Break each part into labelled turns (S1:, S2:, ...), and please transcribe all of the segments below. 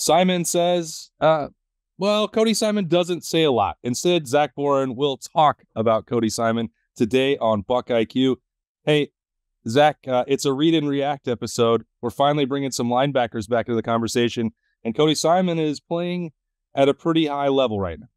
S1: Simon says, well, Cody Simon doesn't say a lot. Instead, Zach Boren will talk about Cody Simon today on BuckIQ. Hey, Zach, it's a read and react episode. We're finally bringing some linebackers back into the conversation, and Cody Simon is playing at a pretty high level right now.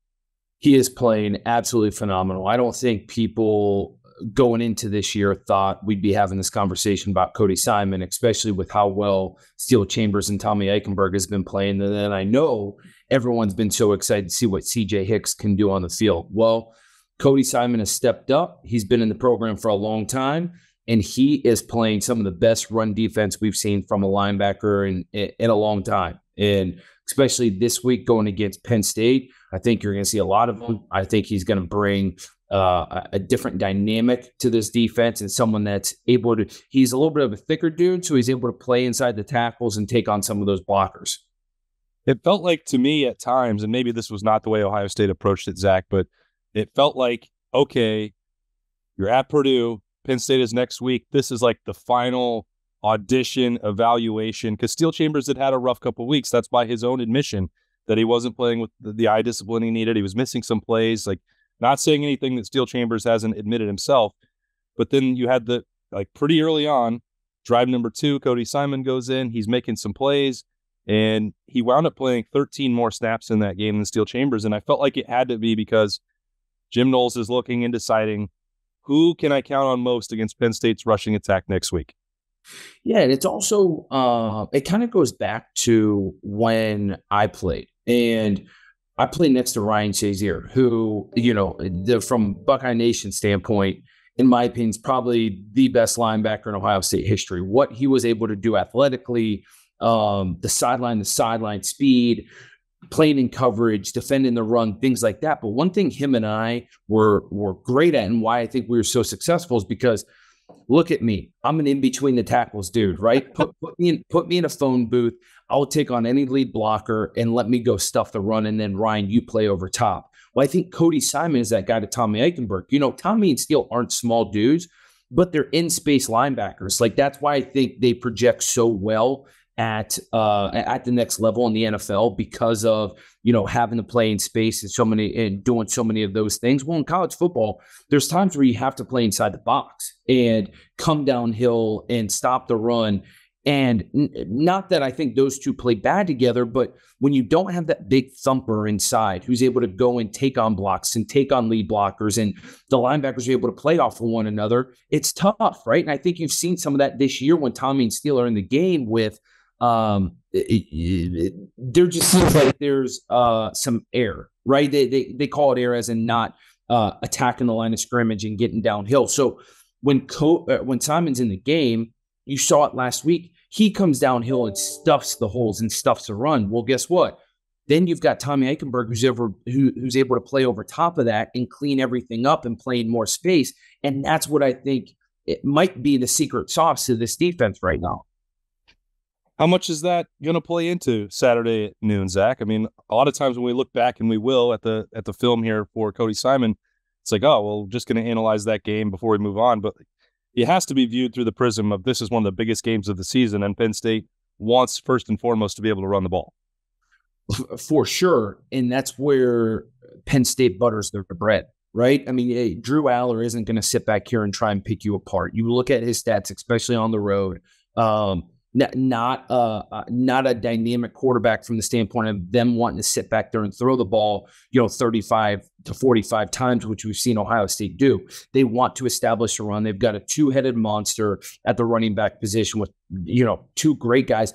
S2: He is playing absolutely phenomenal. I don't think people going into this year thought we'd be having this conversation about Cody Simon, especially with how well Steele Chambers and Tommy Eichenberg has been playing. And then I know everyone's been so excited to see what CJ Hicks can do on the field. Well, Cody Simon has stepped up. He's been in the program for a long time, and he is playing some of the best run defense we've seen from a linebacker in a long time. And especially this week going against Penn State, I think you're going to see a lot of them. I think he's going to bring a different dynamic to this defense, and someone that's able to, he's a little bit of a thicker dude, so he's able to play inside the tackles and take on some of those blockers.
S1: It felt like to me at times, and maybe this was not the way Ohio State approached it, Zach, but it felt like, okay, you're at Purdue, Penn State is next week. This is like the final audition evaluation, because Steele Chambers had a rough couple of weeks. That's by his own admission that he wasn't playing with the eye discipline he needed. He was missing some plays, like not saying anything that Steele Chambers hasn't admitted himself. But then you had pretty early on, drive number 2, Cody Simon goes in, he's making some plays, and he wound up playing 13 more snaps in that game than Steele Chambers. And I felt like it had to be because Jim Knowles is looking and deciding, who can I count on most against Penn State's rushing attack next week?
S2: Yeah, and it's also, it kind of goes back to when I played. And I played next to Ryan Shazier, who, from Buckeye Nation standpoint, in my opinion, is probably the best linebacker in Ohio State history. What he was able to do athletically, the sideline speed, playing in coverage, defending the run, things like that. But one thing him and I were great at, and why I think we were so successful, is because look at me. I'm an in-between the tackles dude, right? Put me in a phone booth. I'll take on any lead blocker and let me go stuff the run, and then, Ryan, you play over top. Well, I think Cody Simon is that guy to Tommy Eichenberg. Tommy and Steele aren't small dudes, but they're in-space linebackers. Like, that's why I think they project so well at the next level in the NFL, because of having to play in space and doing so many of those things. Well, in college football, there's times where you have to play inside the box and come downhill and stop the run. And not that I think those two play bad together, but when you don't have that big thumper inside who's able to go and take on blocks and take on lead blockers, and the linebackers are able to play off of one another, it's tough, right? And I think you've seen some of that this year when Tommy and Steele are in the game with there just seems like there's some air, right? They call it air as in not attacking the line of scrimmage and getting downhill. So when Simon's in the game, you saw it last week, he comes downhill and stuffs the holes and stuffs the run. Well, guess what? Then you've got Tommy Eichenberg who's able to play over top of that and clean everything up and play in more space. And that's what I think it might be the secret sauce to this defense right now.
S1: How much is that going to play into Saturday at noon, Zach? I mean, a lot of times when we look back, and we will at the film here for Cody Simon, it's like, oh, well, we're just going to analyze that game before we move on. But it has to be viewed through the prism of, this is one of the biggest games of the season, and Penn State wants first and foremost to be able to run the ball.
S2: For sure. And that's where Penn State butters their bread, right? I mean, Drew Aller isn't going to sit back here and try and pick you apart. You look at his stats, especially on the road. Not a dynamic quarterback from the standpoint of them wanting to sit back there and throw the ball, 35 to 45 times, which we've seen Ohio State do. They want to establish a run. They've got a two-headed monster at the running back position with, two great guys.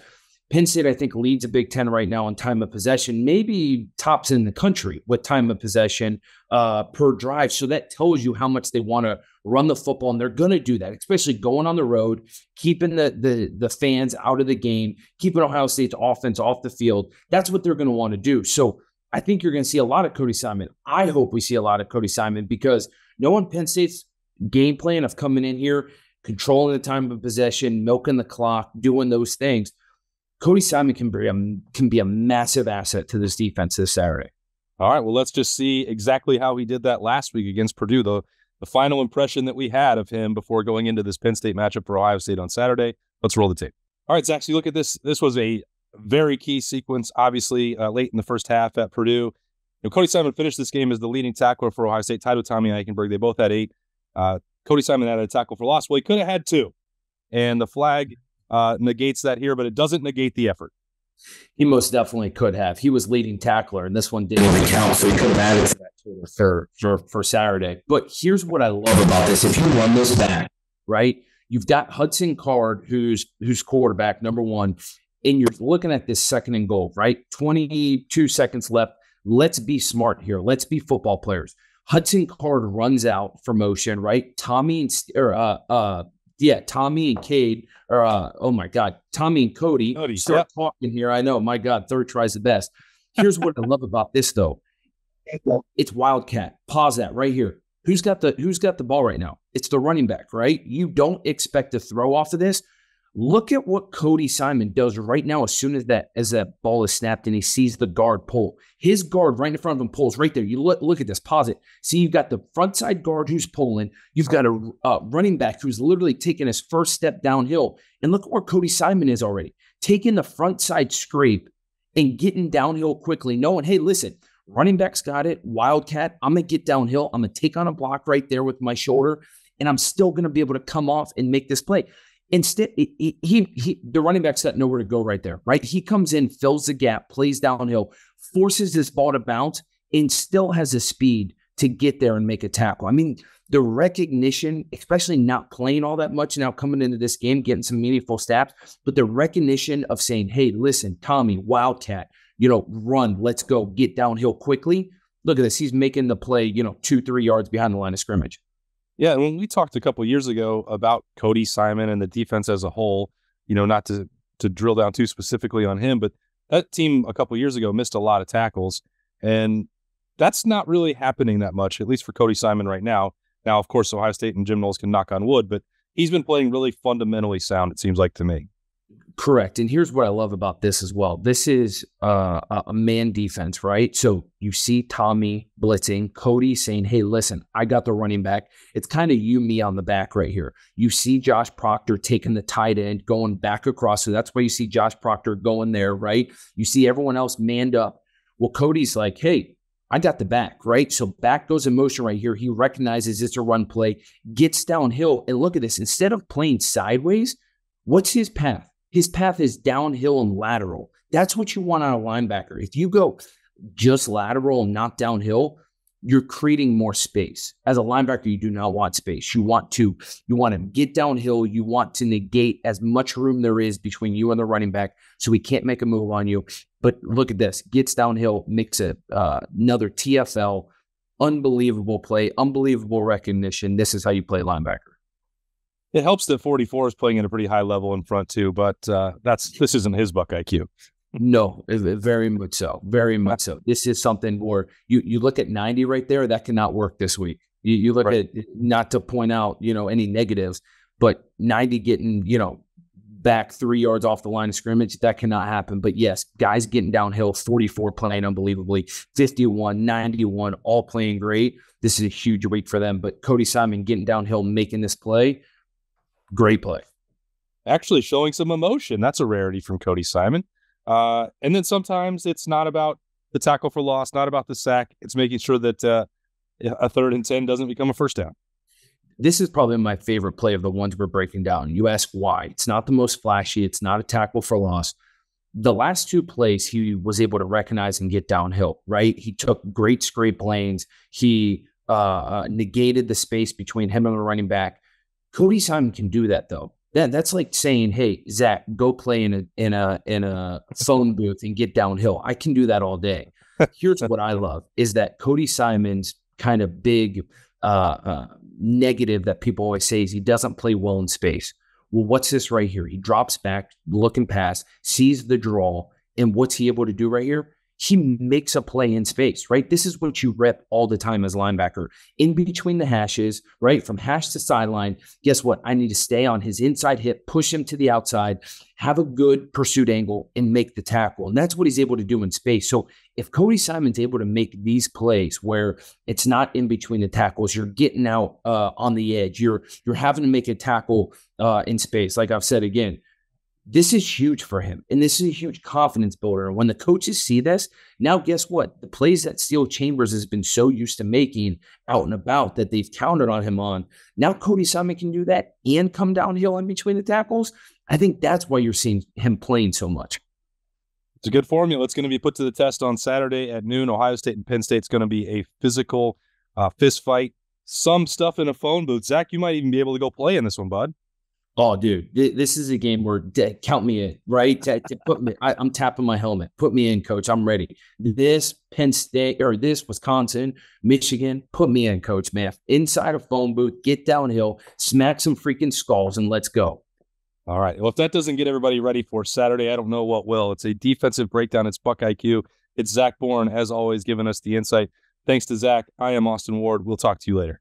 S2: Penn State, I think, leads a Big Ten right now in time of possession, maybe tops in the country with time of possession per drive. So that tells you how much they want to run the football, and they're going to do that, especially going on the road, keeping the fans out of the game, keeping Ohio State's offense off the field. That's what they're going to want to do. So I think you're going to see a lot of Cody Simon. I hope we see a lot of Cody Simon, because knowing Penn State's game plan of coming in here, controlling the time of possession, milking the clock, doing those things, Cody Simon can be a massive asset to this defense this Saturday.
S1: All right, well, let's just see exactly how he did that last week against Purdue, though. The final impression that we had of him before going into this Penn State matchup for Ohio State on Saturday. Let's roll the tape. All right, Zach, so you look at this. This was a very key sequence, obviously, late in the first half at Purdue. Cody Simon finished this game as the leading tackler for Ohio State, tied with Tommy Eichenberg. They both had 8. Cody Simon had a tackle for loss. Well, he could have had 2. And the flag negates that here, but it doesn't negate the effort.
S2: He most definitely could have. He was leading tackler, and this one didn't even count, so he could have added to that total for Saturday. But here's what I love about this. If you run this back, right, you've got Hudson Card, who's quarterback, number 1, and you're looking at this 2nd and goal, right? 22 seconds left. Let's be smart here. Let's be football players. Hudson Card runs out for motion, right? Tommy and Cade, Tommy and Cody start talking here. I know, my God, third try's the best. Here's what I love about this, though. It's Wildcat. Pause that right here. Who's got the ball right now? It's the running back, right? You don't expect to throw off of this. Look at what Cody Simon does right now as soon as that ball is snapped and he sees the guard pull. His guard right in front of him pulls right there. You look at this, pause it. See, you've got the front side guard who's pulling. You've got a running back who's literally taking his first step downhill. And look at where Cody Simon is already. Taking the front side scrape and getting downhill quickly, knowing, hey, listen, running back's got it. Wildcat, I'm going to get downhill. I'm going to take on a block right there with my shoulder, and I'm still going to be able to come off and make this play. Instead, the running back's got nowhere to go right there, right? He comes in, fills the gap, plays downhill, forces this ball to bounce, and still has the speed to get there and make a tackle. I mean, the recognition, especially not playing all that much now, coming into this game, getting some meaningful snaps, but the recognition of saying, hey, listen, Tommy, Wildcat, run, let's go, get downhill quickly. Look at this. He's making the play, 2-3 yards behind the line of scrimmage.
S1: Yeah, and when we talked a couple of years ago about Cody Simon and the defense as a whole, not to drill down too specifically on him, but that team a couple of years ago missed a lot of tackles, and that's not really happening that much, at least for Cody Simon right now. Now, of course, Ohio State and Jim Knowles can knock on wood, but he's been playing really fundamentally sound, it seems like to me.
S2: Correct. And here's what I love about this as well. This is a man defense, right? So you see Tommy blitzing, Cody saying, hey, listen, I got the running back. It's kind of you, me on the back right here. You see Josh Proctor taking the tight end, going back across. So that's why you see Josh Proctor going there, right? You see everyone else manned up. Well, Cody's like, hey, I got the back, right? So back goes in motion right here. He recognizes it's a run play, gets downhill. And look at this. Instead of playing sideways, what's his path? His path is downhill and lateral. That's what you want out of a linebacker. If you go just lateral and not downhill, you're creating more space. As a linebacker, you do not want space. You want to get downhill. You want to negate as much room there is between you and the running back so he can't make a move on you. But look at this. Gets downhill, makes another TFL. Unbelievable play, unbelievable recognition. This is how you play linebacker.
S1: It helps that 44 is playing at a pretty high level in front too, but this isn't his BuckIQ.
S2: No, very much so. Very much so. This is something where you look at 90 right there, that cannot work this week. You look at, not to point out, any negatives, but 90 getting, back 3 yards off the line of scrimmage, that cannot happen. But yes, guys getting downhill, 44 playing unbelievably, 51, 91, all playing great. This is a huge week for them. But Cody Simon getting downhill, making this play, great play.
S1: Actually showing some emotion. That's a rarity from Cody Simon. And then sometimes it's not about the tackle for loss, not about the sack. It's making sure that a 3rd and 10 doesn't become a first down.
S2: This is probably my favorite play of the ones we're breaking down. You ask why. It's not the most flashy. It's not a tackle for loss. The last 2 plays, he was able to recognize and get downhill, right? He took great scrape lanes. He negated the space between him and the running back. Cody Simon can do that, though. That's like saying, hey, Zach, go play in a phone booth and get downhill. I can do that all day. Here's what I love is that Cody Simon's kind of big negative that people always say is he doesn't play well in space. Well, what's this right here? He drops back, looking past, sees the draw, and what's he able to do right here? He makes a play in space, right? This is what you rep all the time as linebacker. In between the hashes, right? From hash to sideline, guess what? I need to stay on his inside hip, push him to the outside, have a good pursuit angle, and make the tackle. And that's what he's able to do in space. So if Cody Simon's able to make these plays where it's not in between the tackles, you're getting out on the edge, you're having to make a tackle in space. Like I've said again, This is huge for him, and this is a huge confidence builder. And when the coaches see this, now guess what? The plays that Steele Chambers has been so used to making out and about that they've counted on him on, now Cody Simon can do that and come downhill in between the tackles. I think that's why you're seeing him playing so much.
S1: It's a good formula. It's going to be put to the test on Saturday at noon. Ohio State and Penn State's going to be a physical fist fight. Some stuff in a phone booth. Zach, you might even be able to go play in this one, bud.
S2: Oh, dude, this is a game where count me in, right? Put me, I'm tapping my helmet. Put me in, coach. I'm ready. This Penn State or this Wisconsin, Michigan, put me in, coach, man. Inside a phone booth, get downhill, smack some freaking skulls, and let's go.
S1: All right. Well, if that doesn't get everybody ready for Saturday, I don't know what will. It's a defensive breakdown. It's BuckIQ. It's Zach Boren, as always, giving us the insight. Thanks to Zach. I am Austin Ward. We'll talk to you later.